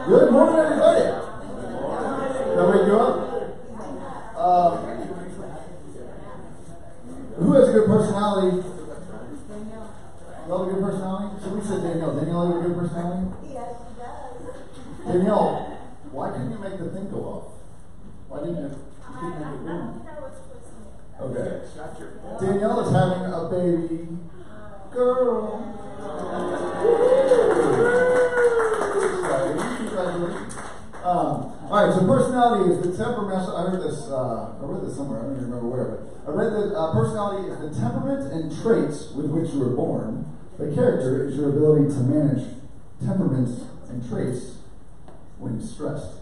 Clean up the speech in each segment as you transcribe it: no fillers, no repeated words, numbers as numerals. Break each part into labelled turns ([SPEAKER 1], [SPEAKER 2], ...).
[SPEAKER 1] Good morning, everybody. Can I wake you up? Who has a good personality? You have a good personality? So we said Danielle. Danielle have a good personality?
[SPEAKER 2] Yes, she does.
[SPEAKER 1] Danielle, why couldn't you make the thing go off? Why didn't you keep making it boom? Okay. Danielle is having a baby girl. Congratulations. All right, so personality is the temperament. I read this somewhere. I don't even remember where, but I read that personality is the temperament and traits with which you were born. But character is your ability to manage temperaments and traits when stressed.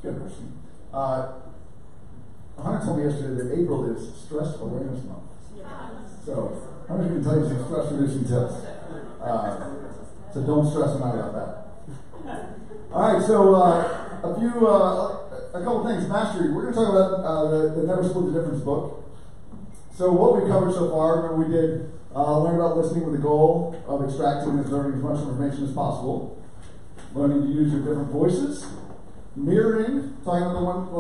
[SPEAKER 1] Good question. Hunter told me yesterday that April is Stress Awareness Month. So I'm just going to tell you some stress reducing tips. So don't stress them out about that. All right, so a couple things. Mastery. We're going to talk about the Never Split the Difference book. So what we've covered so far, remember we did learn about listening with the goal of extracting and absorbing as much information as possible. Learning to use your different voices. Mirroring, talking about the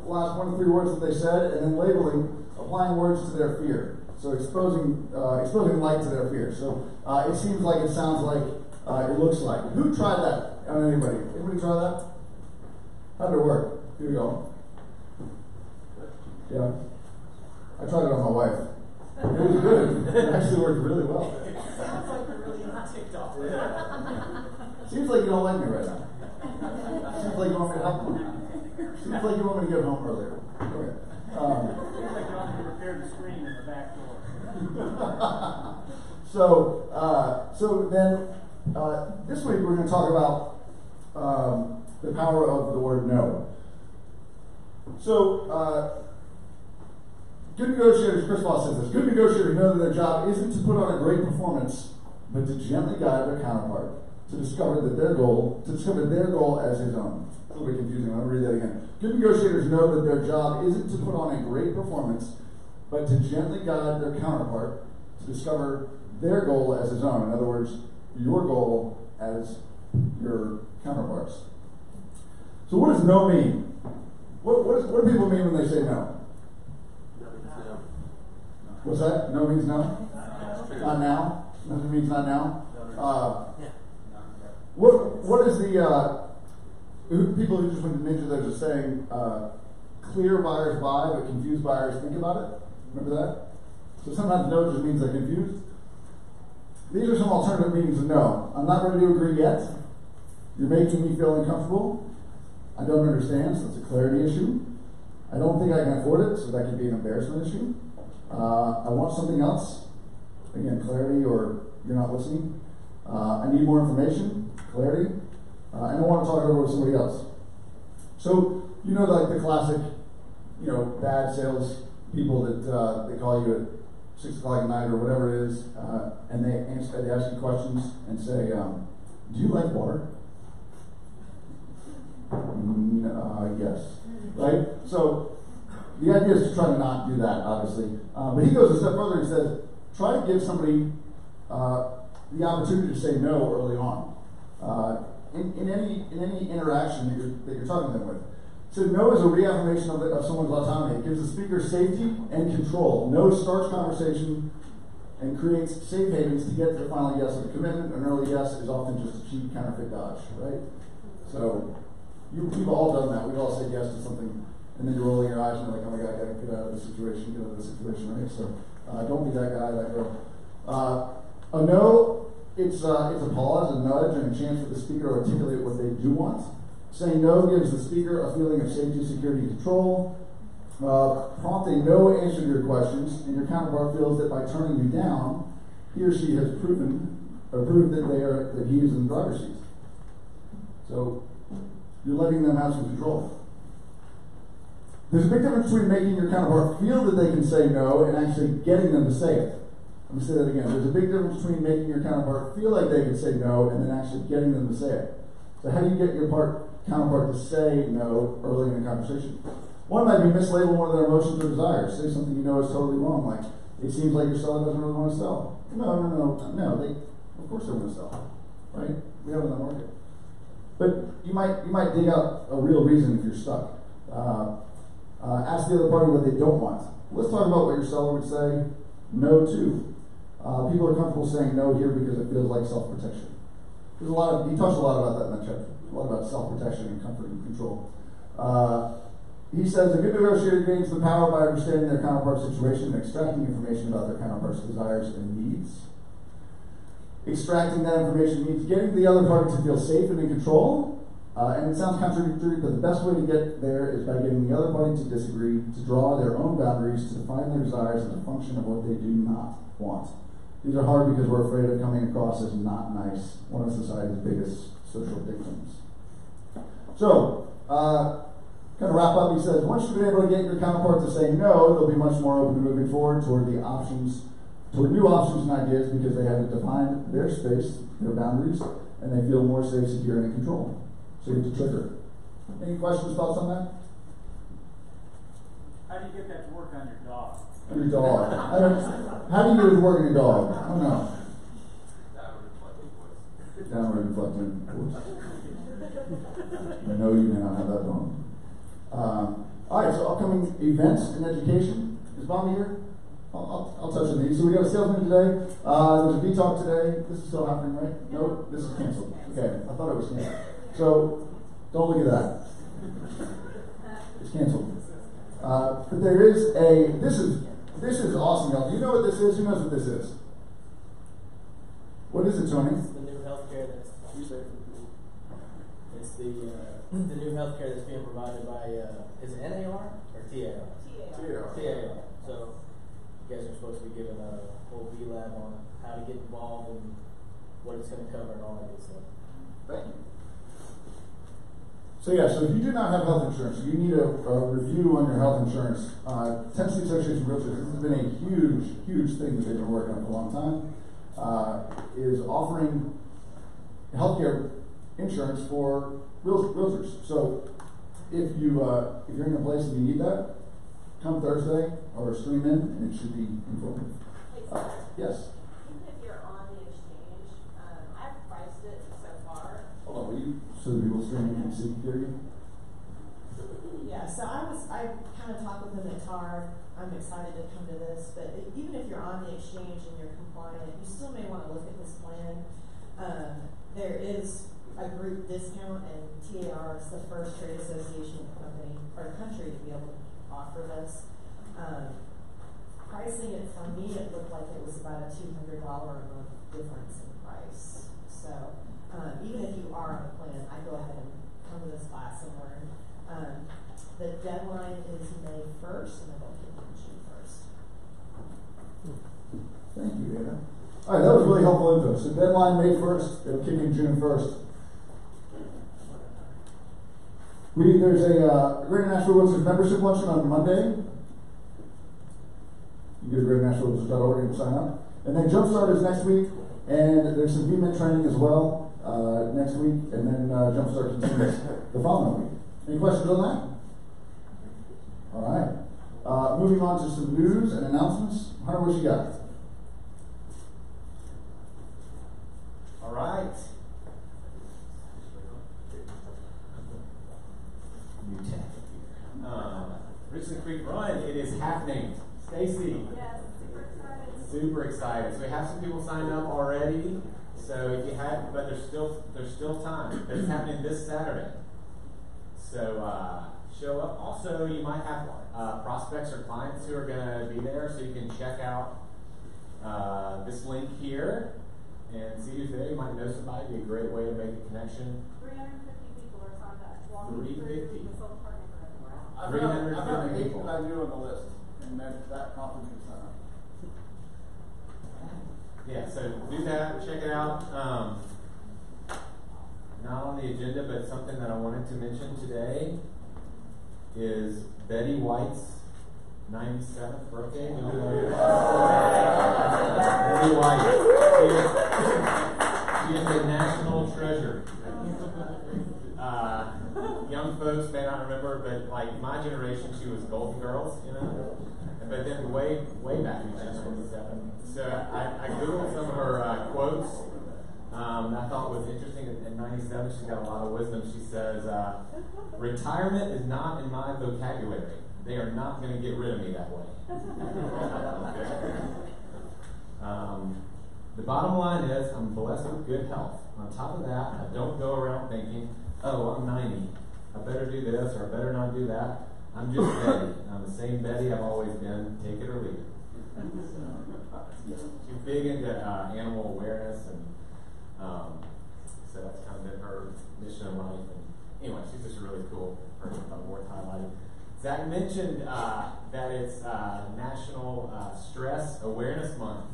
[SPEAKER 1] last 1 to 3 words that they said, and then labeling, applying words to their fear. So exposing light to their fear. So it seems like, it sounds like, it looks like. Who tried that? Anybody? Anybody try that? How did it work? Here we go. Yeah. I tried it on my wife. It was good. It actually worked really well.
[SPEAKER 2] Sounds like you're really not ticked off.
[SPEAKER 1] Seems like you don't like me right now. Seems like you want me to help you. Seems like you want me to get home earlier. Okay.
[SPEAKER 3] Seems like you want me to repair the screen in the back door.
[SPEAKER 1] So then this week we're going to talk about the power of the word no. So good negotiators, Chris Voss says this, good negotiators know that their job isn't to put on a great performance, but to gently guide their counterpart to discover their goal as his own. It's a little bit confusing. I'll read that again. Good negotiators know that their job isn't to put on a great performance, but to gently guide their counterpart to discover their goal as his own. In other words, your goal as your counterparts. So what does no mean? What do people mean when they say no? What's that? No means no? Not now? Nothing means not now? What is the people who just went to Ninja, they're just saying clear buyers buy, but confused buyers think about it? Remember that? So sometimes no just means they're confused. These are some alternative meanings of no. I'm not ready to agree yet. You're making me feel uncomfortable. I don't understand, so it's a clarity issue. I don't think I can afford it, so that could be an embarrassment issue. I want something else. Again, clarity or you're not listening. I need more information, clarity. And I want to talk it over with somebody else. So, you know, like the classic, bad sales people that they call you at 6 o'clock at night or whatever it is, and they ask you questions and say, do you like water? Yes. Right? So, the idea is to try to not do that, obviously. But he goes a step further and says, try to give somebody the opportunity to say no early on. In any interaction that you're talking to them with. So no is a reaffirmation of someone's autonomy. It gives the speaker safety and control. No starts conversation and creates safe havens to get to the final yes of the commitment. An early yes is often just a cheap counterfeit dodge, right? So you've all done that. We've all said yes to something, and then you're rolling your eyes and you're like, oh my God, I gotta get out of this situation, right? So don't be that guy, that girl. A no, it's a pause, a nudge, and a chance for the speaker to articulate what they do want. Saying no gives the speaker a feeling of safety, security, and control. Prompting no answer to your questions, and your counterpart feels that by turning you down, he or she has proved that he is in the driver's seat. So you're letting them have some control. There's a big difference between making your counterpart feel that they can say no and actually getting them to say it. Let me say that again. There's a big difference between making your counterpart feel like they can say no and then actually getting them to say it. So how do you get your counterpart to say no early in a conversation? One might be mislabel one of their emotions or desires. Say something you know is totally wrong, like, it seems like your seller doesn't really want to sell. No. Of course they want to sell, right? come in the market. But you might dig out a real reason if you're stuck. Ask the other party what they don't want. Let's talk about what your seller would say no to. People are comfortable saying no here because it feels like self-protection. He talks a lot about that in that chapter. A lot about self-protection and comfort and control. He says a good negotiator gains the power by understanding their counterpart's situation and extracting information about their counterpart's desires and needs. Extracting that information means getting the other party to feel safe and in control. And it sounds contradictory, but the best way to get there is by getting the other party to disagree, to draw their own boundaries, to define their desires as a function of what they do not want. These are hard because we're afraid of coming across as not nice, one of society's biggest social dictums. So, kind of wrap up, he says, once you've been able to get your counterpart to say no, they'll be much more open to moving forward toward new options and ideas because they have defined their space, their boundaries, and they feel more safe, secure, and in control. So you have to trigger. Any questions, thoughts on that?
[SPEAKER 3] How do you get that to work on your dog?
[SPEAKER 1] On your dog. How do you get it to work on your dog? I don't know. Downward inflecting voice. I know you may not have that wrong. All right, so upcoming events in education. Is Bobby here? I'll touch on these. So we got a salesman today. There's a V-Talk today. This is still happening, right? No, this is canceled. Okay, I thought it was canceled. So don't look at that. It's canceled. But there is this is awesome, y'all. Do you know what this is? Who knows what this is? What is it, Tony?
[SPEAKER 4] It's the new healthcare that's it's the new healthcare that's being provided by is it NAR or TAR? TAR. So you guys are supposed to be given a whole B-Lab on how to get involved and what it's going to cover and all that good stuff.
[SPEAKER 1] Thank you. So if you do not have health insurance, you need a review on your health insurance. Tennessee Association of Realtors, this has been a huge thing that they've been working on for a long time, is offering healthcare insurance for realtors. So if you're in a place and you need that, come Thursday or stream in, and it should be informative. Yes?
[SPEAKER 2] Even if you're on the exchange, I've priced it so far.
[SPEAKER 1] Hold on, will you, so the people streaming can see, hear you?
[SPEAKER 5] Yeah, so I kind of talked with him at TAR. I'm excited to come to this, but even if you're on the exchange and you're compliant, you still may want to look at this plan. There is a group discount, and TAR is the first trade association company or country to be able to offer this. Pricing it for me, it looked like it was about a $200 a month difference in price. So even if you are on a plan, I go ahead and come to this class and learn. The deadline is May 1st, and it'll kick in June 1st.
[SPEAKER 1] Thank you, Anna. All right, that was really helpful info. So deadline May 1st, it'll kick in June 1st. There's a Greater Nashville Realtors membership luncheon on Monday. You go to greaternashvillerealtors.org and sign up. And then Jumpstart is next week, and there's some VMIT training as well next week, and then Jumpstart continues the following week. Any questions on that? All right. Moving on to some news and announcements. Hunter, what you got?
[SPEAKER 6] All right. New tech here. Richland Creek Run, it is happening. Stacy.
[SPEAKER 2] Yes, super excited.
[SPEAKER 6] Super excited. So we have some people signed up already. So if you had, but there's still time. It's happening this Saturday. So show up. Also, you might have prospects or clients who are going to be there, so you can check out this link here and see who's there. You might know somebody. It'd be a great way to make a connection.
[SPEAKER 2] 350 people are signed up.
[SPEAKER 6] 350.
[SPEAKER 2] The Soul Partner Program.
[SPEAKER 1] I've
[SPEAKER 6] 350
[SPEAKER 1] got 8
[SPEAKER 6] people.
[SPEAKER 1] that I knew on the list, and that conference is sign up.
[SPEAKER 6] Yeah, so do that, check it out. Not on the agenda, but something that I wanted to mention today is Betty White's 97th birthday. You know who that is? Betty White. She is a national treasure. Young folks may not remember, but like my generation, she was Golden Girls, you know. But then way back, she was 27. So I googled some of her quotes. I thought was interesting, and 97. She's got a lot of wisdom. She says, retirement is not in my vocabulary. They are not going to get rid of me that way. The bottom line is I'm blessed with good health. On top of that, I don't go around thinking, oh, I'm 90. I better do this or I better not do that. I'm just Betty. I'm the same Betty I've always been. Take it or leave it. She's big into animal awareness, and so that's kind of been her mission in life. And anyway, she's just a really cool person. Worth highlighting. Zach mentioned that it's National Stress Awareness Month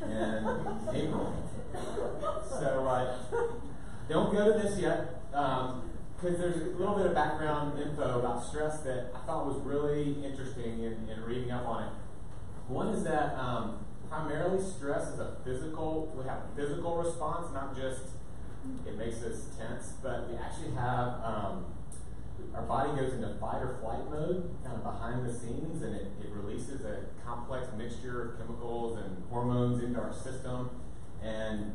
[SPEAKER 6] in April. So don't go to this yet, because there's a little bit of background info about stress that I thought was really interesting in reading up on it. One is that primarily stress is we have a physical response, not just it makes us tense, but we actually have our body goes into fight or flight mode, kind of behind the scenes, and it releases a complex mixture of chemicals and hormones into our system, and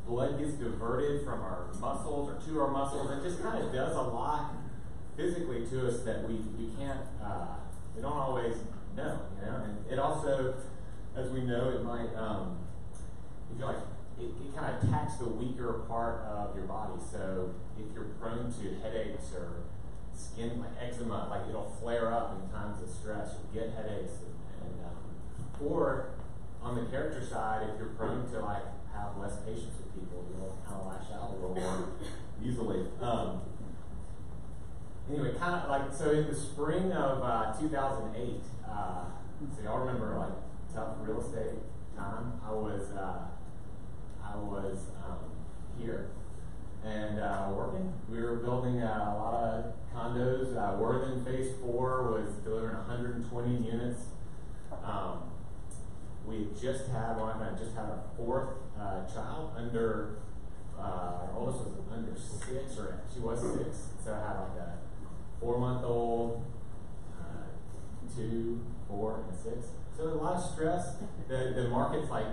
[SPEAKER 6] blood gets diverted from our muscles or to our muscles, and just kind of does a lot physically to us that we can't, we don't always know, you know. And it also, as we know, it might, if you're like, it kind of attacks the weaker part of your body. So if you're prone to headaches or skin, like eczema, like it'll flare up in times of stress. You'll get headaches, or on the character side, if you're prone to like have less patience with people, you'll kind of lash out a little more easily. Anyway, kind of like, so in the spring of 2008, so y'all remember like tough real estate time? I was here and working. We were building a lot of condos. Worthen Phase 4 was delivering 120 units. We just had our fourth child under. Our oldest was under 6, or she was 6. So I had like a 4-month-old, 2, 4, and 6. So a lot of stress. The market's like,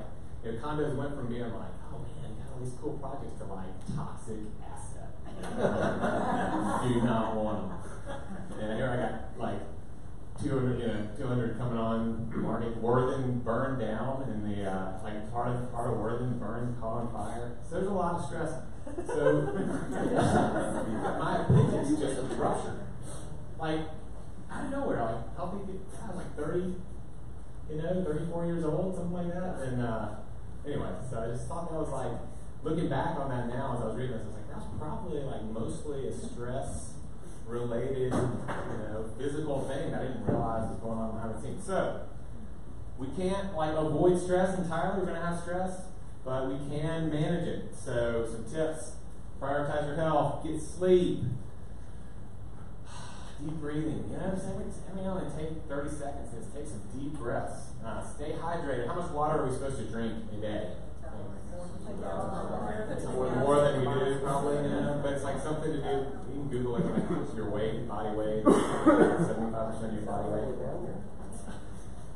[SPEAKER 6] condos went from being like, oh man, got all these cool projects, to like toxic asset. Do not want them. And here I got like 200 coming on the market. Worthen burned down, and the like part of Worthen caught on fire. So there's a lot of stress. So my appendix just ruptured. Like out of nowhere, like healthy. I was like 30. 34 years old, something like that. And anyway, so I just thought that was like, looking back on that now as I was reading this, I was like, that's probably like mostly a stress-related, physical thing that I didn't realize was going on behind the scenes. So we can't like avoid stress entirely. We're going to have stress, but we can manage it. So some tips: prioritize your health, get sleep. Deep breathing. Every now and then take 30 seconds. Just take some deep breaths. Stay hydrated. How much water are we supposed to drink a day? More than we do, probably. But it's like something to do. You can Google it. Like your weight, body weight, 75% of your body weight.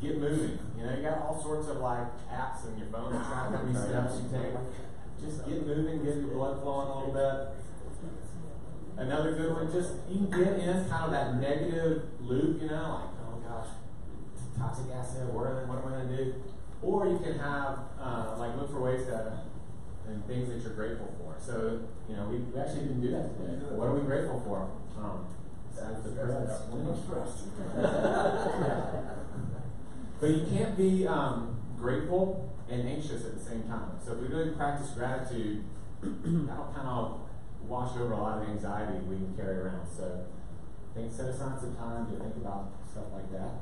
[SPEAKER 6] Get moving. You got all sorts of like apps on your phone that track how many steps you take. Just get moving. Get your blood flowing a little bit. Another good one, just you can get in kind of that negative loop, like, oh gosh, toxic acid, what am I going to do? Or you can have, look for ways and things that you're grateful for. So, we actually didn't do that today. What are we grateful for? Besides the press. But you can't be grateful and anxious at the same time. So if we really practice gratitude, that'll kind of wash over a lot of the anxiety we can carry around. So set aside some time to think about stuff like that.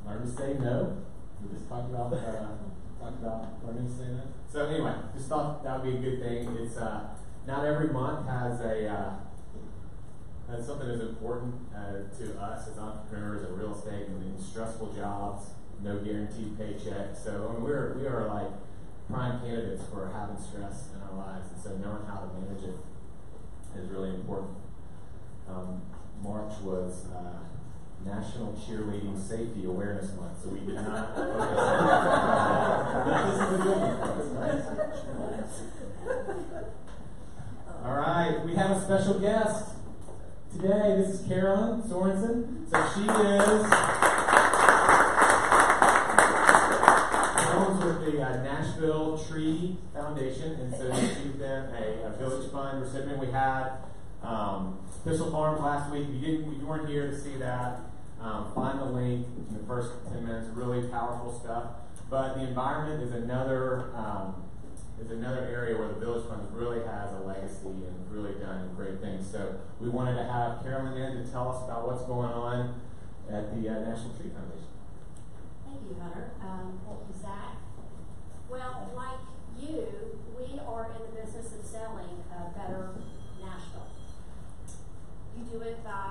[SPEAKER 6] Learn to say no. We just talked about learning to say no. So anyway, just thought that would be a good thing. It's not every month has something as important to us as entrepreneurs in real estate and in stressful jobs, no guaranteed paycheck. So we are like prime candidates for having stress in our lives, and so knowing how to manage it is really important. March was National Cheerleading Safety Awareness Month, so we did not focus on that. But this is a good one for us, right? special guest today. This is Carolyn Sorensen. So she is Carolyn's with the Nashville Tree Foundation, and so she's been a Village Fund recipient. We had Thistle Farms last week. If you weren't here to see that, find the link in the first 10 minutes. Really powerful stuff. But the environment is another area where the Village Fund really has a legacy and really done great things. So we wanted to have Carolyn in to tell us about what's going on at the National Tree Foundation.
[SPEAKER 7] Thank you, Hunter. Thank you, Zach. Well, like you, we are in the business of selling better Nashville. You do it by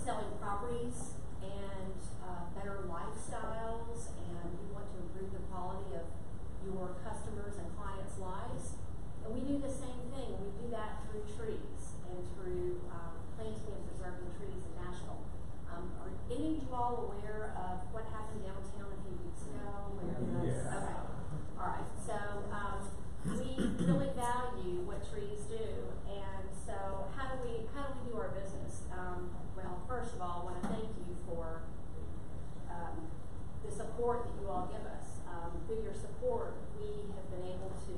[SPEAKER 7] selling properties and better lifestyles, and you want to improve the quality of your customers' and clients' lives. And we do the same thing. We do that through trees and through planting and preserving trees in Nashville. Are any of you all aware of what happened downtown a few weeks ago?
[SPEAKER 6] Yes.
[SPEAKER 7] Okay. All right. So we really value what trees do, and so how do we do our business? Well, first of all, I want to thank you for the support that you all give us. Through your support, we have been able to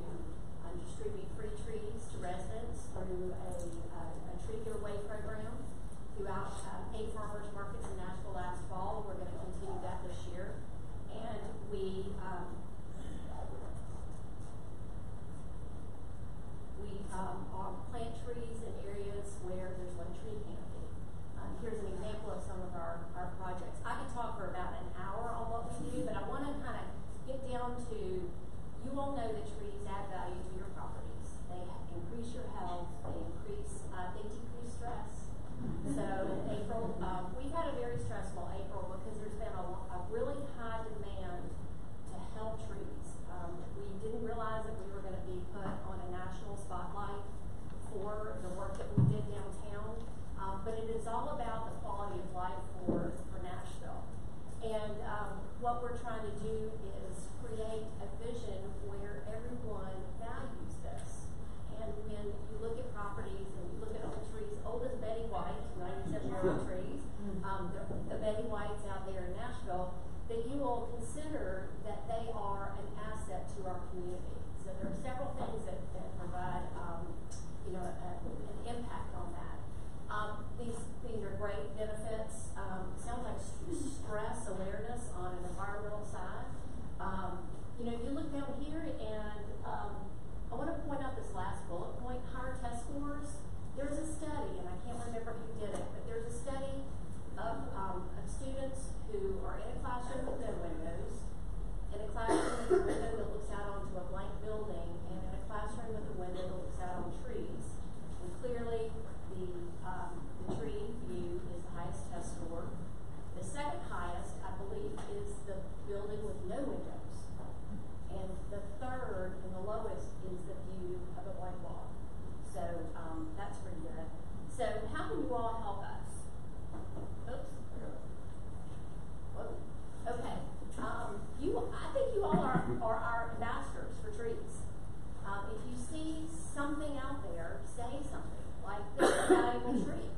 [SPEAKER 7] distribute free trees to residents through a Tree Giveaway program throughout 8 farmers markets in Nashville last fall. We're going to continue that this year, and we plant trees in areas where there's low tree canopy. Here's an example of some of our projects. I could talk for about an hour on what we do, but I want to kind of get down to, you all know that trees add value to your properties. They increase your health, they decrease stress. So in April, we've had a very stressful April because there's been a really high demand to help trees. We didn't realize that we were going to be put on a national spotlight for the work that we did downtown, but it is all about the quality of life for Nashville. And what we're trying to do is create a vision where everyone values this. And when you look at properties and you look at old trees, old as Betty White, 97-year-old trees, the Betty Whites out there in Nashville, that you will consider that they are an asset to our community. So there are several things that provide an impact on that. These are great benefits. Sounds like stress awareness on an environmental side. You look down here, and I want to point out this last bullet point, higher test scores. There's a study, and I can't remember who did it, but there's a study of students who are in a classroom with no windows, in a classroom with a window that looks out onto a blank building, and in a classroom with a window that looks out on trees. And clearly, the tree view is the highest test score. The second highest, I believe, is the building with no windows. And the third and the lowest is the view of a blank wall. So that's pretty good. So how can you all help us? Oops. Whoa. Okay. I think you all are our ambassadors for trees. If you see something out there, say something. Like this is a valuable tree.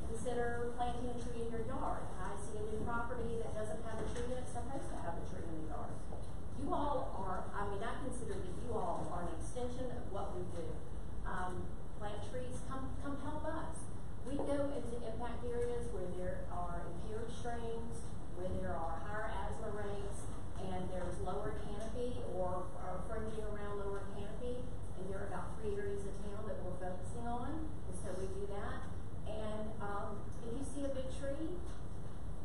[SPEAKER 7] Consider planting a tree in your yard. I see a new property that doesn't have a tree that's supposed to have a tree in the yard. You all are, I consider that you all are an extension of what we do. Plant trees, come help us. We go into impact areas where there are impaired strains, where there are higher asthma rates, and there's lower canopy or fringing around lower canopy. And there are about 3 areas of town that we're focusing on, and so we do that. And if you see a big tree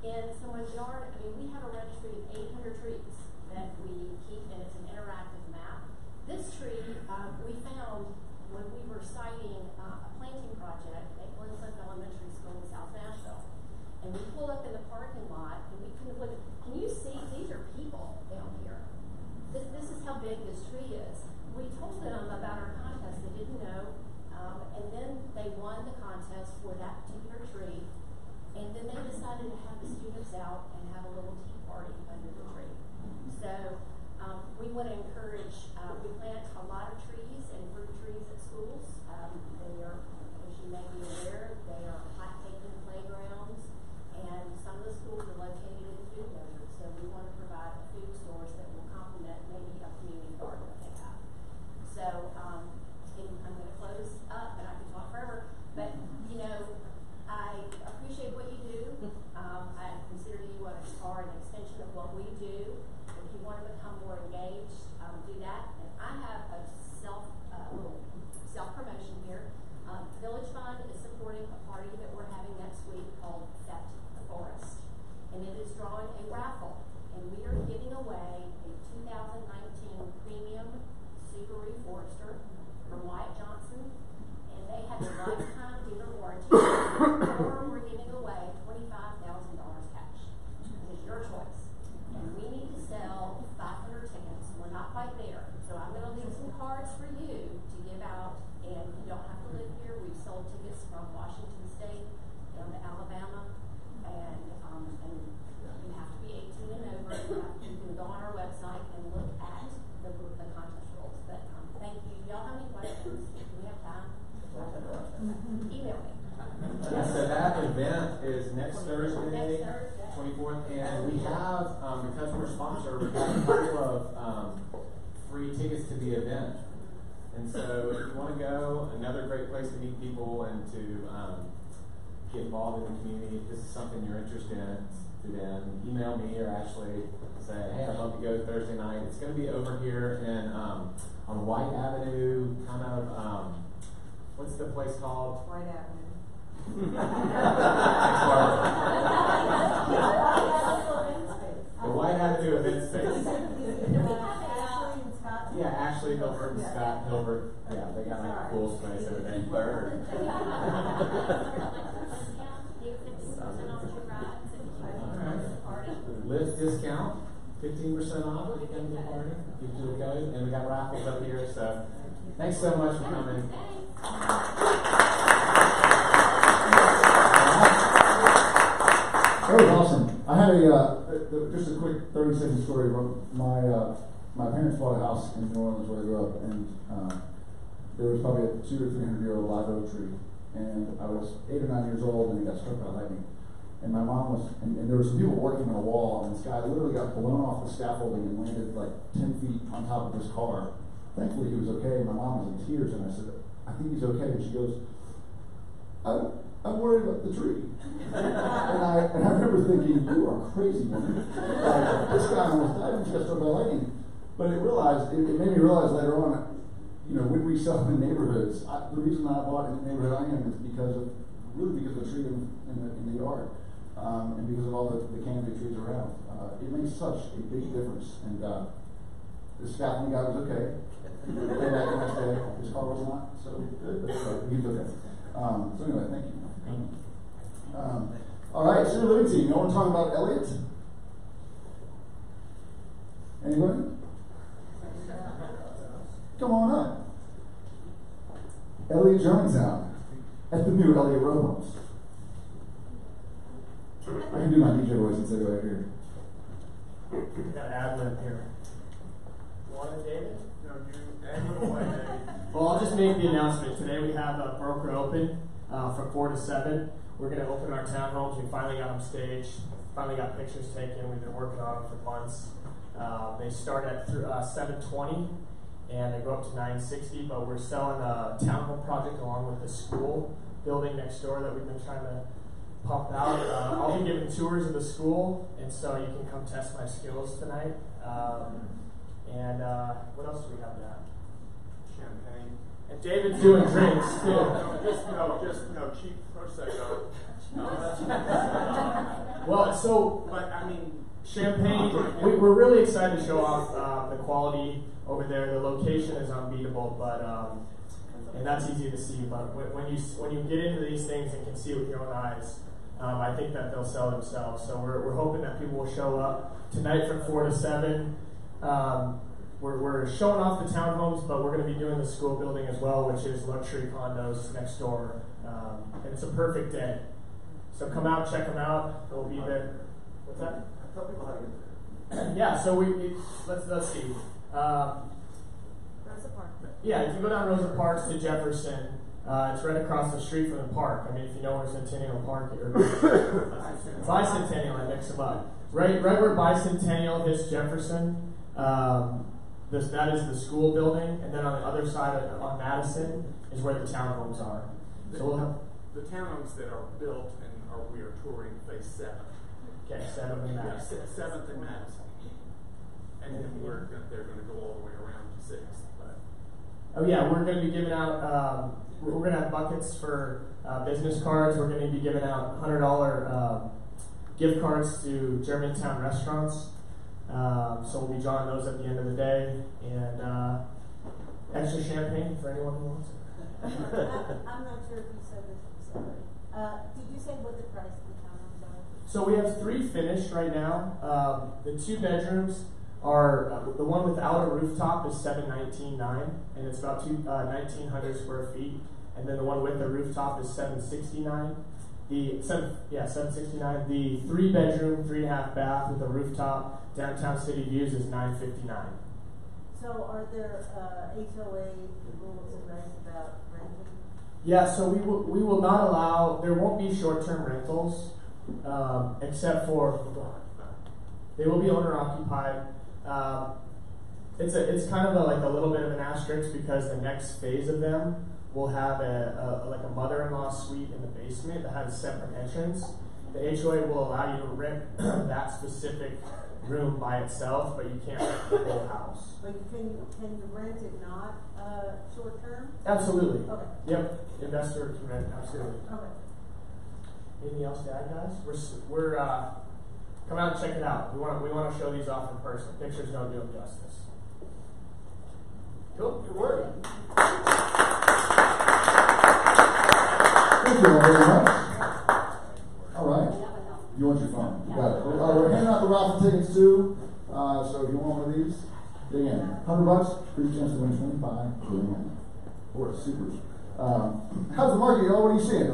[SPEAKER 7] in someone's yard, we have a registry of 800 trees that we keep, and it's an interactive map. This tree we found when we were citing a planting project at Glencliff Elementary School in South Nashville. And we pull up in the parking lot, and we can look. Can you see? These are people down here. This is how big this tree is. We told them about our contest. They didn't know, and then they won the contest for that particular tree. And then they decided to have the students out and have a little tea party under the tree. So we want to encourage. We plant a lot of trees and fruit trees at schools. They are Forester from Wyatt Johnson, and they have a lifetime dealer warranty, or we're giving away $25,000 cash. It is your choice. And we need to sell 500 tickets. We're not quite there. So I'm going to leave some cards for you to give out, and you don't have to live here. We've sold tickets from Washington State down to Alabama, and you have to be 18 and over. You can go on our website and look at the contest rules. But thank you. Y'all have any questions? Do we have time? Email me.
[SPEAKER 6] Yeah, so that event is next Thursday,
[SPEAKER 7] Next Thursday.
[SPEAKER 6] 24th, and we have, because we're a sponsor, we've got a couple of free tickets to the event. And so if you want to go, another great place to meet people and to get involved in the community. If this is something you're interested in, email me or Ashley, say, hey, I'd love to go Thursday night. It's going to be over here in on White Avenue, kind of, what's the place called?
[SPEAKER 2] White Avenue.
[SPEAKER 6] The White Avenue event space. Yeah, Ashley, Hilbert, and Scott Hilbert. Yeah, they got like a cool space over there. Bird. Lift discount, 15% off if you come to the party. Give you the code, and we got raffles up here. So, thanks so much for coming.
[SPEAKER 1] That was awesome. I had just a quick 30-second story. My parents bought a house in New Orleans where I grew up, and there was probably a 200 or 300-year-old live oak tree. And I was 8 or 9 years old, and it got struck by lightning. And my mom was, and there were some people working on a wall, and this guy literally got blown off the scaffolding and landed like 10 feet on top of his car. Thankfully, he was okay. My mom was in tears, and I said, I think he's okay. And she goes, I'm worried about the tree. and I remember thinking, you are crazy, woman. This guy almost died and just got struck by lightning. But it made me realize later on, when we sell in neighborhoods, the reason I bought in the neighborhood I am is because of the tree in the yard, and because of all the canopy trees around. It makes such a big difference. And the scaffolding guy was okay. Came back the next day. His car was not so good, but he's okay. So anyway, thank you. All right, senior living team. You want to talk about Elliot? Anybody? Come on up. Elliot Germantown at the new Elliot Row Homes. I can do my DJ voice and say right here.
[SPEAKER 3] Got ad lib here. You want it, David? No, you ad lib away, David. Well, I'll just make the announcement. Today we have a broker open from 4 to 7. We're going to open our townhomes. We finally got them staged. Finally got pictures taken. We've been working on them for months. They start at $720 and they go up to $960. But we're selling a townhome project along with the school building next door that we've been trying to pump out. I'll be giving tours of the school, and so you can come test my skills tonight. And what else do we have now?
[SPEAKER 8] Champagne.
[SPEAKER 3] And David's doing drinks too.
[SPEAKER 8] Just cheap Prosecco.
[SPEAKER 3] Well, so
[SPEAKER 8] But I mean,
[SPEAKER 3] champagne. We're really excited to show off the quality over there. The location is unbeatable, but and that's easy to see. But when you get into these things and can see with your own eyes, I think that they'll sell themselves. So we're hoping that people will show up tonight from 4 to 7. We're showing off the townhomes, but we're going to be doing the school building as well, which is luxury condos next door. And it's a perfect day. So come out, check them out. They'll be there. What's that?
[SPEAKER 8] I tell people how to get there.
[SPEAKER 3] Yeah, so let's see.
[SPEAKER 2] Rosa Park.
[SPEAKER 3] Yeah, if you go down Rosa Parks to Jefferson, it's right across the street from the park. I mean, if you know where Centennial Park is. Bicentennial, I mix them up. Right where Bicentennial hits Jefferson, that is the school building, and then on the other side, on Madison, is where the townhomes are. So we'll have
[SPEAKER 8] the townhomes that are built we are touring phase 7.
[SPEAKER 3] okay, 7th and Madison.
[SPEAKER 8] 7th and Madison. And then they're going to go all the way around to 6th. But
[SPEAKER 3] oh yeah, we're going to be giving out. We're going to have buckets for business cards. We're going to be giving out $100 gift cards to Germantown restaurants. So we'll be drawing those at the end of the day, and Extra champagne for anyone who wants it.
[SPEAKER 9] I'm not sure if you said this already. Did you say what the price of the townhomes are?
[SPEAKER 3] So we have 3 finished right now. The 2 bedrooms are the one without a rooftop is $719,900, and it's about 1,900 square feet. And then the one with the rooftop is $769,000. $769,000. The 3 bedroom, 3.5 bath with a rooftop, downtown city views is $959,000.
[SPEAKER 9] So are there HOA rules and regs about renting?
[SPEAKER 3] Yeah, so we will not allow. There won't be short-term rentals, except for they will be owner occupied. It's kind of like a little bit of an asterisk because the next phase of them will have a mother-in-law suite in the basement that has a separate entrance. The HOA will allow you to rent that specific room by itself, but you can't rent the whole house.
[SPEAKER 9] But can you rent it not short term?
[SPEAKER 3] Absolutely.
[SPEAKER 9] Okay.
[SPEAKER 3] Yep. Investor can rent. Absolutely.
[SPEAKER 9] Okay.
[SPEAKER 3] Anything else to add, guys? We're come out and check it out. We want to show these off in person. Pictures don't do them justice. Cool. Good work.
[SPEAKER 1] Thank you all very much. All right. You want your phone? You got it. We're handing out the raffle tickets too. So if you want one of these, dig in. $100, free chance to win 25. Dig in. Or supers. How's the market? What are you seeing?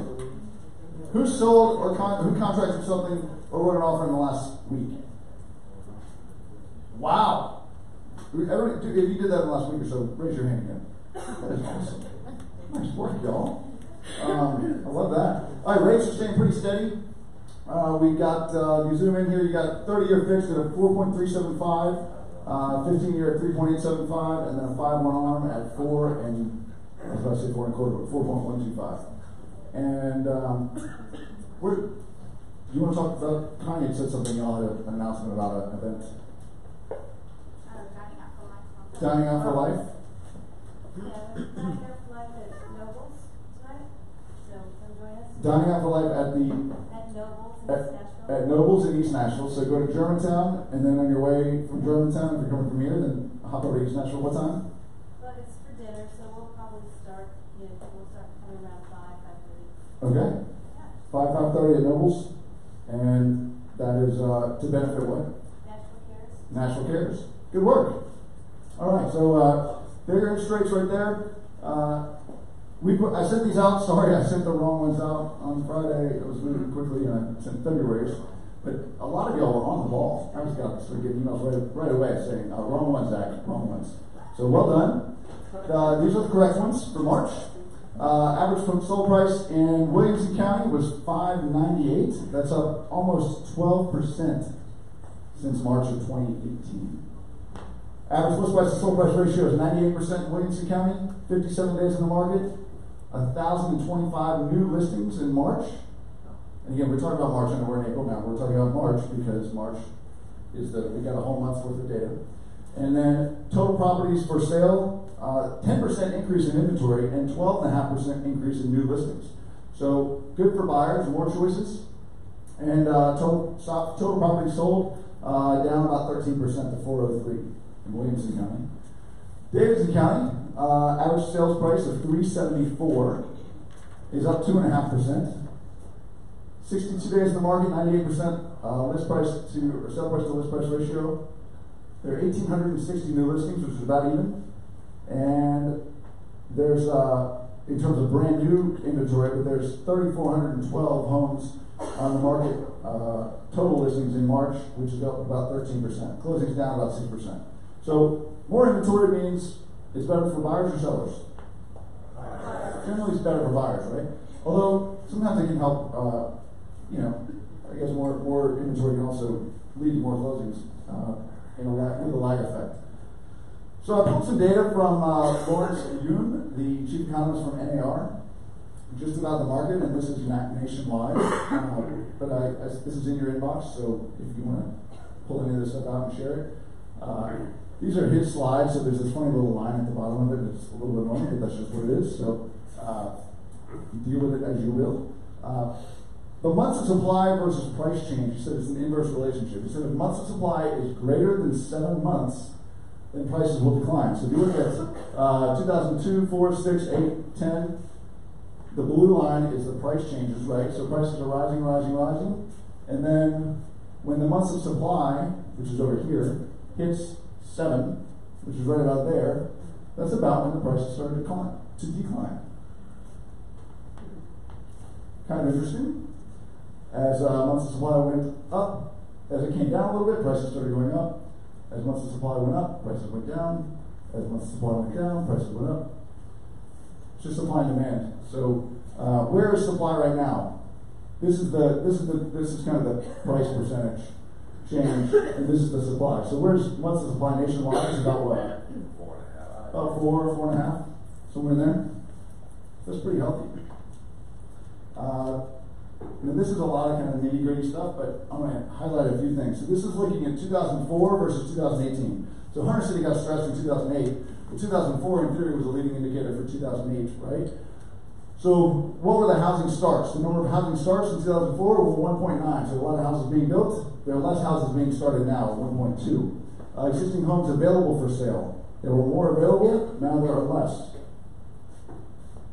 [SPEAKER 1] Who sold or who contracted something or wrote an offer in the last week? Wow. If you did that in the last week or so, raise your hand again. That is awesome. Nice work, y'all. I love that. All right, rates are staying pretty steady. We've got, you zoom in here, you got 30-year fixed at a 4.375, 15-year at 3.875, and then a 5-1 arm at 4 and, I was about to say 4 1/4, but 4.125. And do you want to talk about, Kanye said something, y'all had an announcement about an event. Dining Out for Life?
[SPEAKER 9] Yeah, Dining Out for Life at Nobles tonight. So come join us.
[SPEAKER 1] Dining Out for Life at the
[SPEAKER 9] At Nobles in East Nashville.
[SPEAKER 1] Nobles in East Nashville. So go to Germantown, and then on your way from Germantown, if you're coming from here, then hop over to East Nashville. What time?
[SPEAKER 9] Well, it's for dinner, so we'll probably start. We'll start coming around 5:30.
[SPEAKER 1] Okay. 5:30 at Nobles, and that is to benefit what?
[SPEAKER 9] Nashville Cares.
[SPEAKER 1] Nashville Cares. Good work. All right, so there are your interest rates right there. I sent these out. Sorry, I sent the wrong ones out on Friday. It was moving quickly, and I sent February's. But a lot of y'all were on the ball. I just got started getting emails right away saying, wrong ones, Zach, wrong ones. So well done. These are the correct ones for March. Average sold price in Williamson County was $598. That's up almost 12% since March of 2018. Average list price to sold price ratio is 98% in Williamson County, 57 days in the market, 1,025 new listings in March. And again, we're talking about March, and we're in April now. We're talking about March because March is we got a whole month's worth of data. And then total properties for sale, 10% increase in inventory and 12.5% increase in new listings. So good for buyers, more choices. And total properties sold down about 13% to 403 in Williamson County. Davidson County, average sales price of $374 is up 2.5%. 62 days in the market, 98% list price to sell price to list price ratio. There are 1,860 new listings, which is about even. And there's, in terms of brand new inventory, but there's 3,412 homes on the market, total listings in March, which is up about 13%. Closings down about 6%. So more inventory means it's better for buyers or sellers? Generally it's better for buyers, right? Although sometimes it can help, I guess more inventory can also lead to more closings with a lag effect. So I pulled some data from Lawrence Yun, the chief economist from NAR, just about the market, and this is nationwide. But this is in your inbox, so if you want to pull any of this stuff out and share it. These are his slides, so there's this funny little line at the bottom of it. It's a little bit annoying, but that's just what it is. So deal with it as you will. The months of supply versus price change, he said it's an inverse relationship. He said if months of supply is greater than 7 months, then prices will decline. So if you look at 2002, 4, 6, 8, 10, the blue line is the price changes, right? So prices are rising, rising, rising. And then when the months of supply, which is over here, hits 7, which is right about there, that's about when the prices start to decline. Kind of interesting. As months of supply went up, as it came down a little bit, prices started going up. As months of supply went up, prices went down. As months of supply went down, prices went up. It's just supply and demand. So where is supply right now? This is kind of the price percentage change, and this is the supply. So where's months of supply nationwide? It's about what? 4.5. About 4.5, somewhere in there. That's pretty healthy. Now this is a lot of kind of nitty-gritty stuff, but I'm going to highlight a few things. So this is looking at 2004 versus 2018. So Hunter City got stressed in 2008, but 2004 in theory was a leading indicator for 2008, right? So what were the housing starts? The number of housing starts in 2004 were 1.9. So a lot of houses being built. There are less houses being started now, 1.2. Existing homes available for sale. There were more available, now there are less.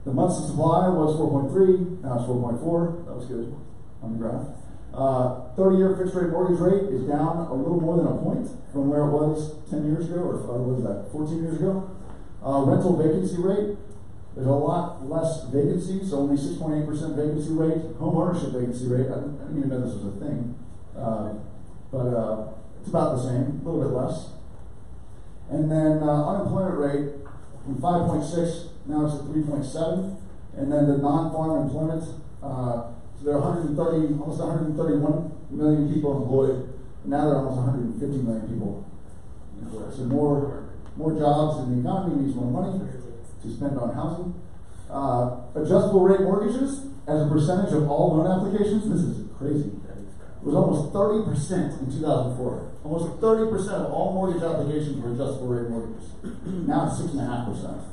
[SPEAKER 1] The months of supply was 4.3, now it's 4.4. That was good on the graph. 30-year fixed rate mortgage rate is down a little more than a point from where it was 10 years ago, or what was that, 14 years ago. Rental vacancy rate, there's a lot less vacancy, so only 6.8% vacancy rate. Home ownership vacancy rate, I didn't even know this was a thing, but it's about the same, a little bit less. And then unemployment rate from 5.6, now it's at 3.7, and then the non-farm employment, so there are almost 131 million people employed, and now there are almost 150 million people employed. So more jobs in the economy means more money to spend on housing. Adjustable rate mortgages as a percentage of all loan applications, this is crazy. It was almost 30% in 2004. Almost 30% of all mortgage applications were adjustable rate mortgages. Now it's 6.5%.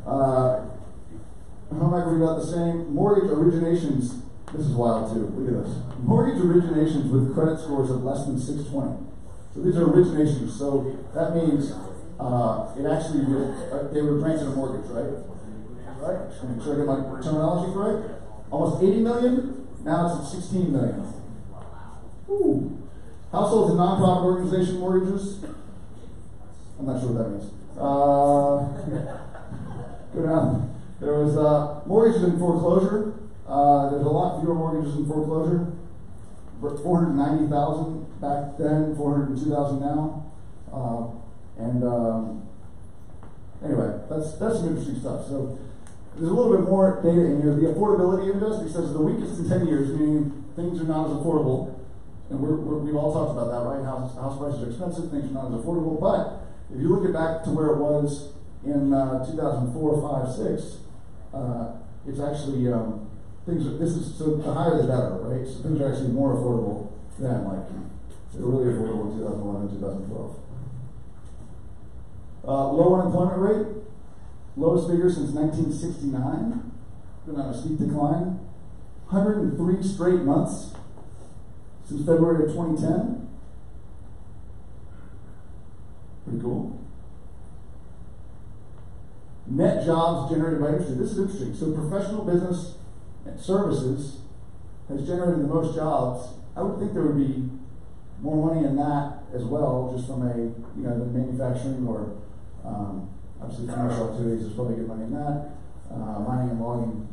[SPEAKER 1] Home equity about the same. Mortgage originations, this is wild too. Look at this. Mortgage originations with credit scores of less than 620. So these are originations. So that means it actually they were granted a mortgage, right? Right? Just make sure I get my terminology correct. Almost 80 million. Now it's at 16 million. Ooh. Households and nonprofit organization mortgages. I'm not sure what that means. Go down. There was mortgages in foreclosure. There's a lot fewer mortgages in foreclosure. 490,000 back then, 402,000 now. Anyway, that's some interesting stuff. So there's a little bit more data in here. The affordability index, it says the weakest in 10 years, meaning things are not as affordable. And we've all talked about that, right? House prices are expensive, things are not as affordable. But if you look it back to where it was in 2004, 5, 6, it's actually so the higher the better, right? So things are actually more affordable than they were really affordable in 2011, 2012. Low unemployment rate, lowest figure since 1969, been on a steep decline. 103 straight months since February of 2010. Pretty cool. Net jobs generated by industry. This is interesting. So professional business and services has generated the most jobs. I would think there would be more money in that as well, just from the manufacturing or obviously commercial activities. There's probably good money in that, mining and logging.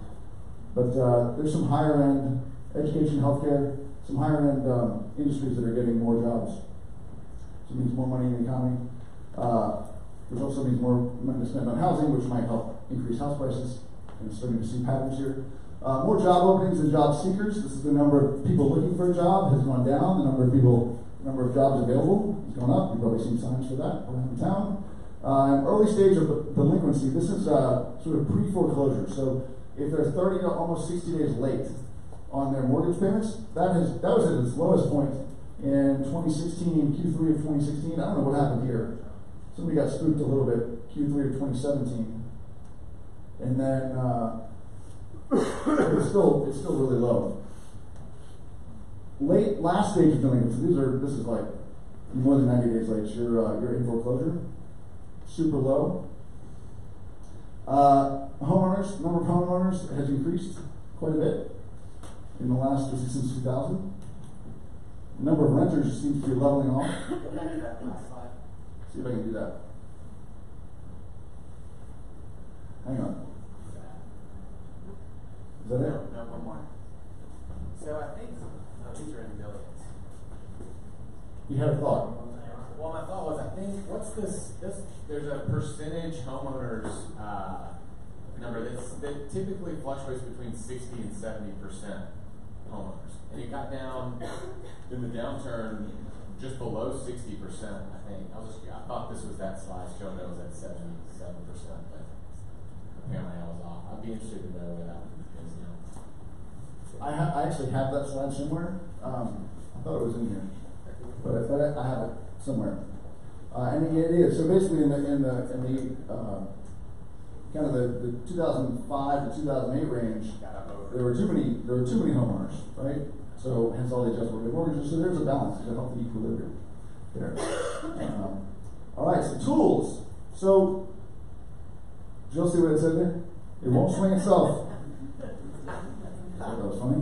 [SPEAKER 1] But there's some higher end education, healthcare, some higher end industries that are getting more jobs. So it means more money in the economy. Which also means more money to spend on housing, which might help increase house prices. And starting to see patterns here. More job openings than job seekers. This is the number of people looking for a job has gone down. The number of jobs available has gone up. You've probably seen signs for that around town. Early stage of delinquency. This is sort of pre-foreclosure. So if they're 30 to almost 60 days late on their mortgage payments, that was at its lowest point in 2016, Q3 of 2016. I don't know what happened here. Somebody got spooked a little bit, Q3 of 2017. And then it's still really low. Last stage of delinquency, this is like you're more than 90 days late, you're in foreclosure. Super low. Homeowners, number of homeowners has increased quite a bit in the last, since 2000. The number of renters seems to be leveling off. See if I can do that. Hang on. Is that it?
[SPEAKER 6] No, one more. So I think these are in millions.
[SPEAKER 1] You had a thought.
[SPEAKER 6] Well, my thought was, I think, what's this? There's a percentage homeowners number that typically fluctuates between 60 and 70% homeowners, and it got down in the downturn just below 60%. I think I thought this was that slide showing that it was at 77%, but apparently I was off. I'd be interested to know where that one is now.
[SPEAKER 1] I actually have that slide somewhere. I thought it was in here, but I have it somewhere. And it is so basically in the kind of the 2005 to 2008 range, there were too many homeowners, right? So hence all the adjustable rate mortgages. So there's a balance, there's a healthy equilibrium there. All right, so tools. So did you all see what it said there? It won't swing itself. I thought that was funny.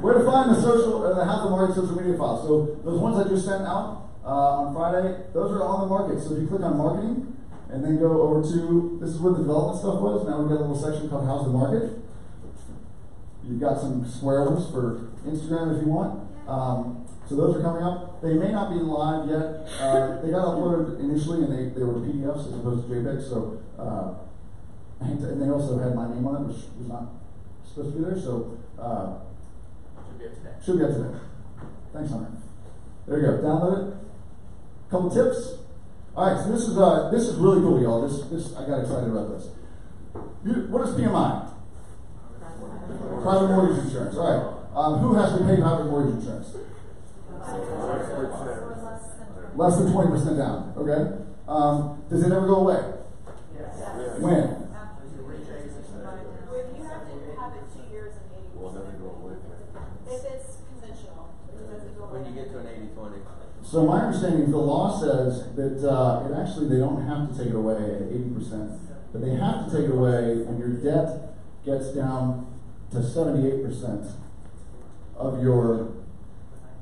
[SPEAKER 1] Where to find the how to market social media files. So those ones I just sent out on Friday, those are on the market. So if you click on marketing and then go over to, this is where the development stuff was. Now we've got a little section called how's the market. You've got some square ones for Instagram if you want. So those are coming up. They may not be live yet. They got uploaded initially and they were PDFs as opposed to JPEGs. So and they also had my name on it, which was not supposed to be there. So should be up today. Thanks, Hunter. There you go. Download it. Couple tips. All right. So this is really cool, y'all. This I got excited about this. What is PMI? Private mortgage insurance. All right. Who has to pay private mortgage insurance? Less than 20% down. Okay. Does it ever go away?
[SPEAKER 2] Yes.
[SPEAKER 1] When?
[SPEAKER 2] You have to have it 2 years and 80%.
[SPEAKER 10] Well, doesn't go away.
[SPEAKER 2] If it's conventional, it doesn't go away.
[SPEAKER 10] When you get to an 80-20.
[SPEAKER 1] So my understanding is the law says that they don't have to take it away at 80%, but they have to take it away when your debt gets down to 78% of your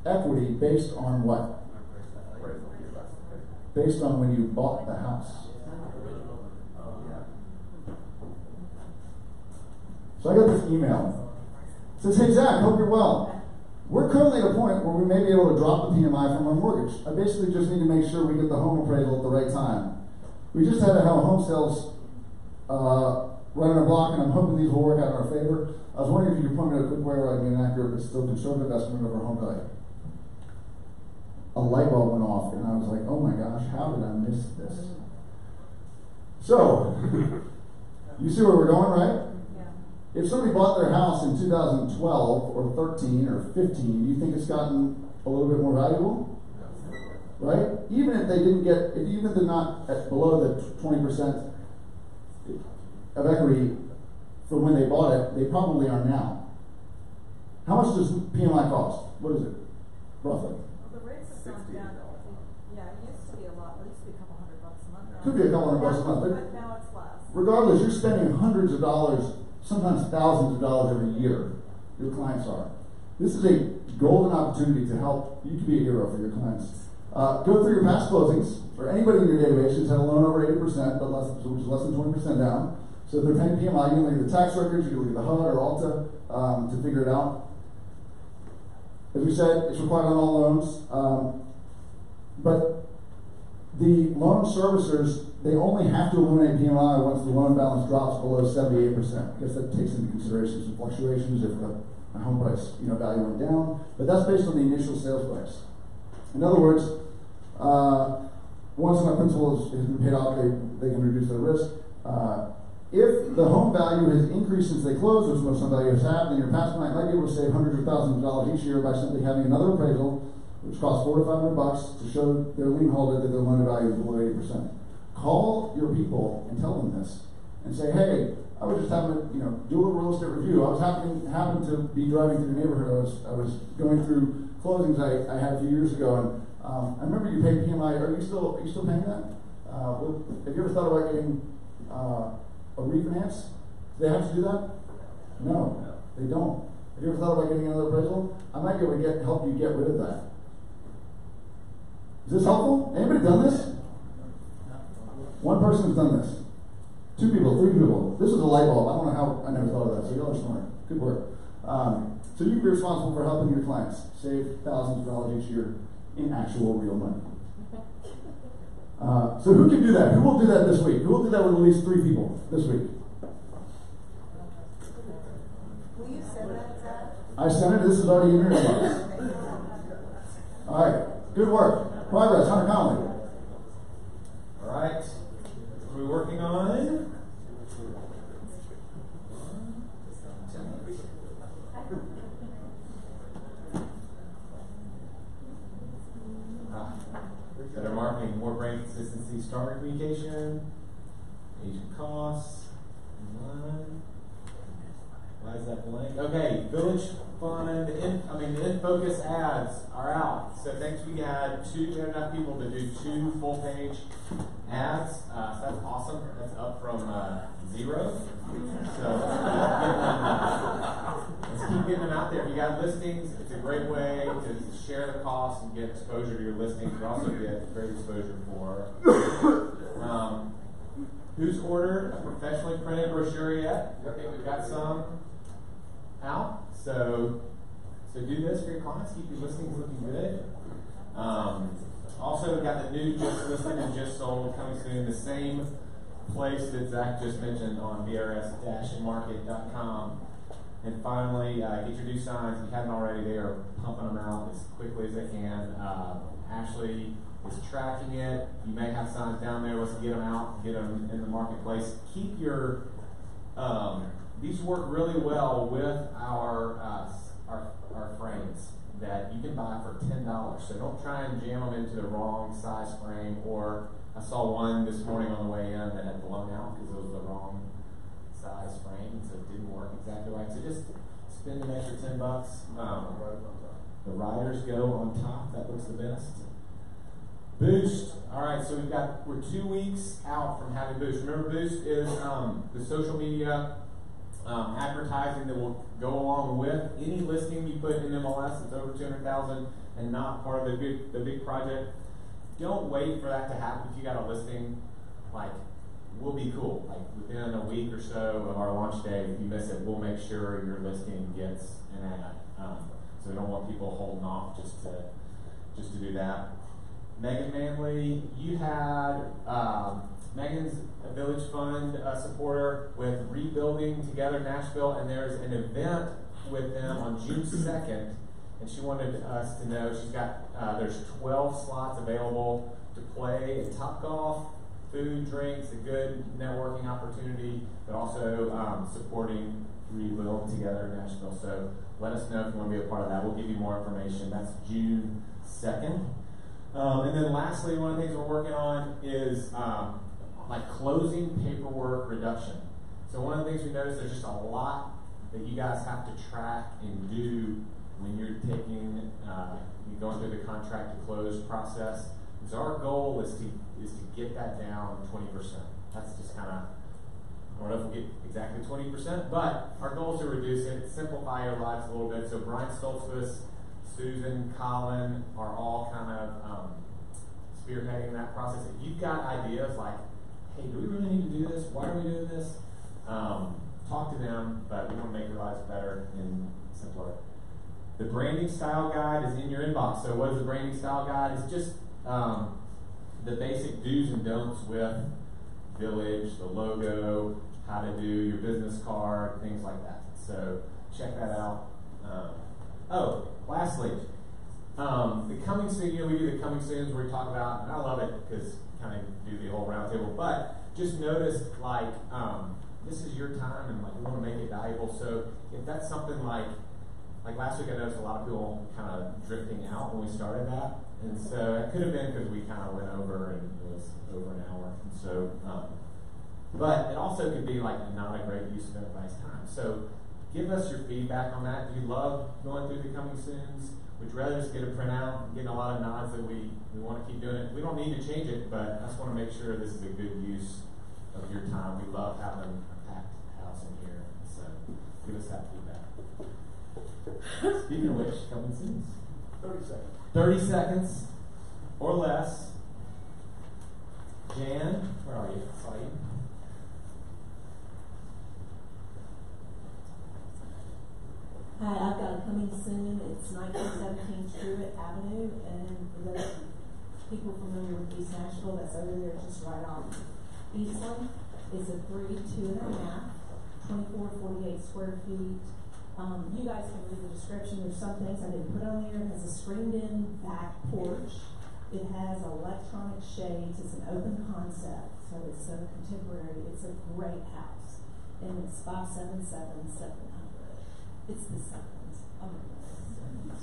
[SPEAKER 1] equity based on what? Based on when you bought the house. So I got this email. It says, hey Zach, hope you're well. We're currently at a point where we may be able to drop the PMI from our mortgage. I basically just need to make sure we get the home appraisal at the right time. We just had to have home sales running a block, and I'm hoping these will work out in our favor. I was wondering if you could point me to a quick way where I can get an accurate but still conservative estimate of our home value. A light bulb went off, and I was like, oh my gosh, how did I miss this? So, you see where we're going, right? If somebody bought their house in 2012 or 13 or 15, do you think it's gotten a little bit more valuable? Right? Even if they didn't get, even if they're not at below the 20% of equity from when they bought it, they probably are now. How much does PMI cost? What is it, roughly?
[SPEAKER 9] Well, the rates have gone down. Yeah, it used to be a lot. It used to be a couple $100 a month.
[SPEAKER 1] Could be a couple $100 a month,
[SPEAKER 9] but now it's less.
[SPEAKER 1] Regardless, you're spending hundreds of dollars, sometimes thousands of dollars every year. Your clients are. This is a golden opportunity to help. You can be a hero for your clients. Go through your past closings, or anybody in your database who's had a loan over 80%, but which is less than 20% down. So if they're paying PMI, you can look at the tax records, you can look at the HUD or ALTA to figure it out. As we said, it's required on all loans. But the loan servicers, they only have to eliminate PMI once the loan balance drops below 78%. I guess that takes into consideration some fluctuations if a home price value went down. But that's based on the initial sales price. In other words, once my principal has been paid off, they can reduce their risk. If the home value has increased since they closed, which most home values have, then your past client might be able to save hundreds of thousands of dollars each year by simply having another appraisal, which costs $400 to $500 to show their lien holder that their loan to value is below 80%. Call your people and tell them this, and say, hey, I was just having to, do a little real estate review. I was happened to be driving through the neighborhood. I was going through closings I had a few years ago, and I remember you paid PMI. Are you still paying that? Have you ever thought about getting a refinance? Do they have to do that? No, they don't. Have you ever thought about getting another appraisal? I might be able to help you get rid of that. Is this helpful? Anybody done this? One person's done this. 2 people, 3 people. This was a light bulb. I don't know how I never thought of that. So y'all are smart. Good work. So you can be responsible for helping your clients save thousands of dollars each year in actual real money. So who can do that? Who will do that this week? Who will do that with at least 3 people this week?
[SPEAKER 9] Will you send that, Zach?
[SPEAKER 1] I sent it. This is already in your inbox. All right. Good work. Progress. Hunter Connolly.
[SPEAKER 6] All right. What are we working on? Better marketing, more brand consistency, stronger communication, agent costs. Why is that blank? Okay, Village Fund, the in-focus ads are out. So thanks, we had enough people to do 2 full-page ads. So that's awesome. That's up from 0. So let's keep getting them out there. If you got listings, it's a great way to share the costs and get exposure to your listings, but also get great exposure for who's ordered a professionally printed brochure yet? Okay, we've got some out. So do this for your clients. Keep your listings looking good. Also, we've got the new Just Listed and Just Sold coming soon. The same place that Zach just mentioned on VRS-market.com. And finally, get your new signs. If you haven't already, they are pumping them out as quickly as they can. Ashley is tracking it. You may have signs down there. Let's get them out, get them in the marketplace. Keep your these work really well with our frames that you can buy for $10. So don't try and jam them into the wrong size frame. Or I saw one this morning on the way in that had blown out because it was the wrong size frame, so it didn't work exactly right. So just spend an extra $10. The riders go on top. That looks the best. Boost. All right, so we're 2 weeks out from having Boost. Remember, Boost is the social media advertising that will go along with any listing you put in MLS that's over 200,000 and not part of the big project. Don't wait for that to happen. If you got a listing, we'll be cool. Within a week or so of our launch day, if you miss it, we'll make sure your listing gets an ad. So we don't want people holding off just to do that. Megan Manley, you had Megan's a Village Fund supporter with Rebuilding Together Nashville, and there's an event with them on June 2nd, and she wanted us to know she's got there's 12 slots available to play at Topgolf, food, drinks, a good networking opportunity, but also supporting Rebuild Together Nashville. So let us know if you want to be a part of that. We'll give you more information. That's June 2nd. And then lastly, one of the things we're working on is closing paperwork reduction. So one of the things we noticed, there's just a lot that you guys have to track and do when you're you're going through the contract to close process. So our goal is to get that down 20%. That's just kind of, I don't know if we'll get exactly 20%, but our goal is to reduce it, simplify your lives a little bit. So Brian Stoltzfus, Susan, Colin are all kind of spearheading that process. If you've got ideas like, hey, do we really need to do this? Why are we doing this? Talk to them, but we want to make your lives better and simpler. The branding style guide is in your inbox. So what is the branding style guide? It's just the basic do's and don'ts with Village, the logo, how to do your business card, things like that. So check that out. Lastly, the coming soon, we do the coming soons where we talk about, and I love it because kind of do the whole round table, but just notice this is your time and we want to make it valuable. So if that's something like last week I noticed a lot of people kind of drifting out when we started that. And so it could have been because we kind of went over and it was over an hour. And so, but it also could be not a great use of everybody's time. So give us your feedback on that. Do you love going through the coming soons? would you rather just get a printout? I'm getting a lot of nods that we want to keep doing it. We don't need to change it, but I just want to make sure this is a good use of your time. We love having a packed house in here, so give us that feedback. Speaking of which, coming soon.
[SPEAKER 3] 30 seconds.
[SPEAKER 6] 30 seconds or less. Jan, where are you? I saw you.
[SPEAKER 10] Hi, I've got a coming soon. It's 1917 Truett Avenue, and for those people familiar with East Nashville, that's over there just right on Eastland. It's a 3, 2.5, 24-48 square feet. You guys can read the description. There's some things I didn't put on there. It has a screened-in back porch. It has electronic shades. It's an open concept, so it's a contemporary. It's a great house, and it's 577-700. It's the second. Oh my goodness.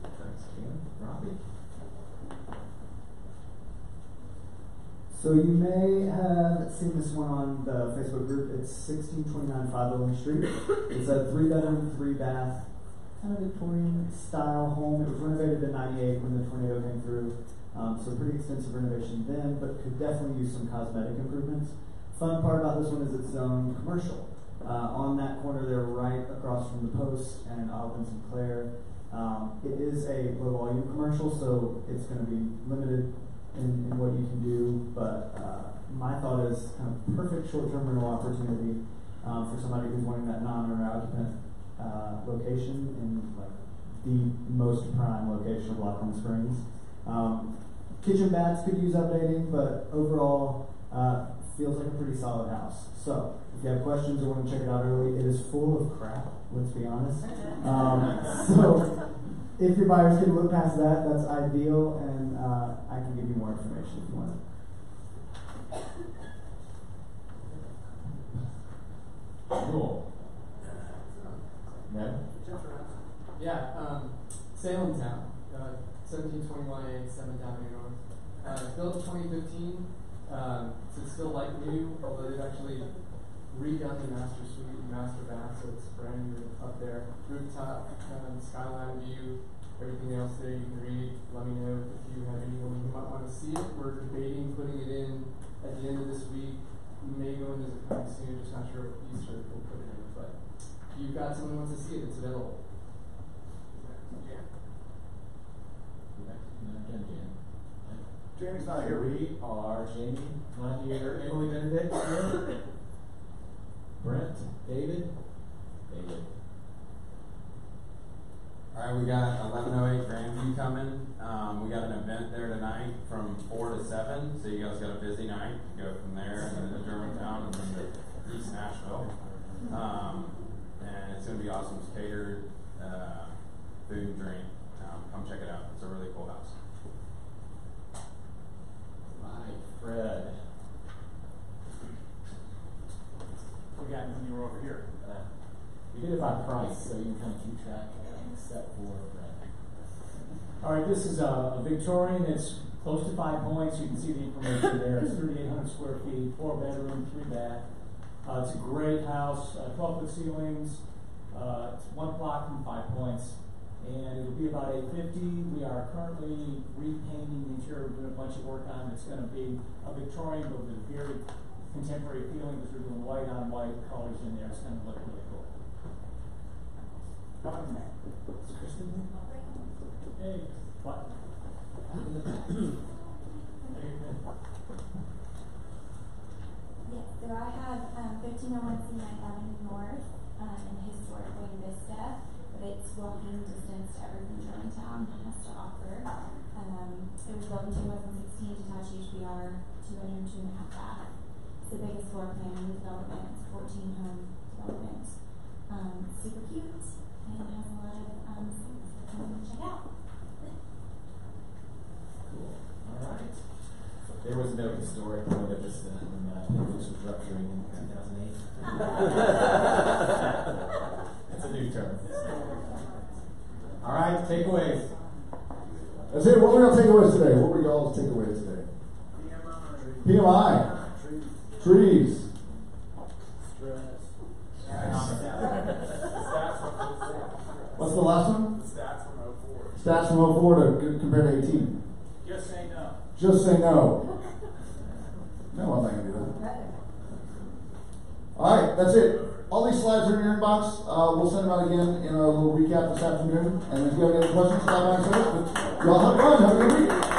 [SPEAKER 6] Thanks, Jan. Robbie?
[SPEAKER 11] So you may have seen this one on the Facebook group. It's 1629 5 Bowling Street. It's a 3-bedroom, 3-bath, kind of Victorian style home. It was renovated in '98 when the tornado came through. So pretty extensive renovation then, but could definitely use some cosmetic improvements. Fun part about this one is it's zoned commercial. On that corner there, right across from the Post and Olive and Sinclair. It is a low volume commercial, so it's going to be limited in what you can do, but my thought is kind of perfect short-term rental opportunity for somebody who's wanting that non-owner occupant location in like the most prime location of Lockland Springs. Kitchen bats could use updating, but overall feels like a pretty solid house. So if you have questions or want to check it out early, it is full of crap, let's be honest. So if your buyers can look past that, that's ideal, and I can give you more information if you want it.
[SPEAKER 6] Cool. Ned?
[SPEAKER 12] Yeah, Salem Town, 1721A, 7th Avenue North. Built in 2015, so it's still like new, although they've actually redone the master suite and master bath, so it's brand new up there. Rooftop, skyline view, everything else there you can read. Let me know if you have anyone who might want to see it. We're debating putting it in at the end of this week. We may go into it coming soon, just not sure if Easter we'll put it in, but if you've got someone who wants to see it, it's available.
[SPEAKER 6] Yeah.
[SPEAKER 1] Jamie's not here.
[SPEAKER 6] We are Jamie, not here. Emily Benedict here. Brent, David.
[SPEAKER 13] All right, we got 1108 Grandview coming. We got an event there tonight from 4 to 7, so you guys got a busy night. You go from there and then to Germantown and then to East Nashville. And it's going to be awesome. It's catered, food and drink. Come check it out. It's a really cool house.
[SPEAKER 6] Right, Fred.
[SPEAKER 3] We got when you were over here.
[SPEAKER 6] We did it by price, so you can kind of keep track except for Fred.
[SPEAKER 14] All right, this is a Victorian. It's close to 5 points. You can see the information there. It's 3,800 square feet, 4 bedroom, 3 bath. It's a great house, 12-foot ceilings. It's 1 block from 5 points. And it'll be about $850. We are currently repainting the interior, doing a bunch of work on it. It's going to be a Victorian, but with a very contemporary feeling because we're doing white on white colors in there. It's going to look really cool. Is Kristen here? Hey, what?
[SPEAKER 15] Yes, so I have 1501 C9th Avenue North in historic Wayne Vista, but it's walking distance to everything Germantown has to offer. It was built in 2016, detached HBR, 202.5 bath. It's the biggest floor plan in the development. It's 14 home development. Super cute and has a lot of things to come and check out.
[SPEAKER 6] Cool. All right. There was no historic Buena Vista when it was rupturing in 2008. That's a new term. All right, takeaways.
[SPEAKER 1] That's it. What were y'all takeaways today? What were y'all's takeaways today? PMI. Trees.
[SPEAKER 8] Stress.
[SPEAKER 1] What's the last one?
[SPEAKER 8] The stats from
[SPEAKER 1] Stats from 04 to compared to 18.
[SPEAKER 14] Just say no.
[SPEAKER 1] Just say no. No, I'm not going to do that. All right, that's it. All these slides are in your inbox. We'll send them out again in a little recap this afternoon. And if you have any questions, stop by and say it. But y'all have fun. Have a good week.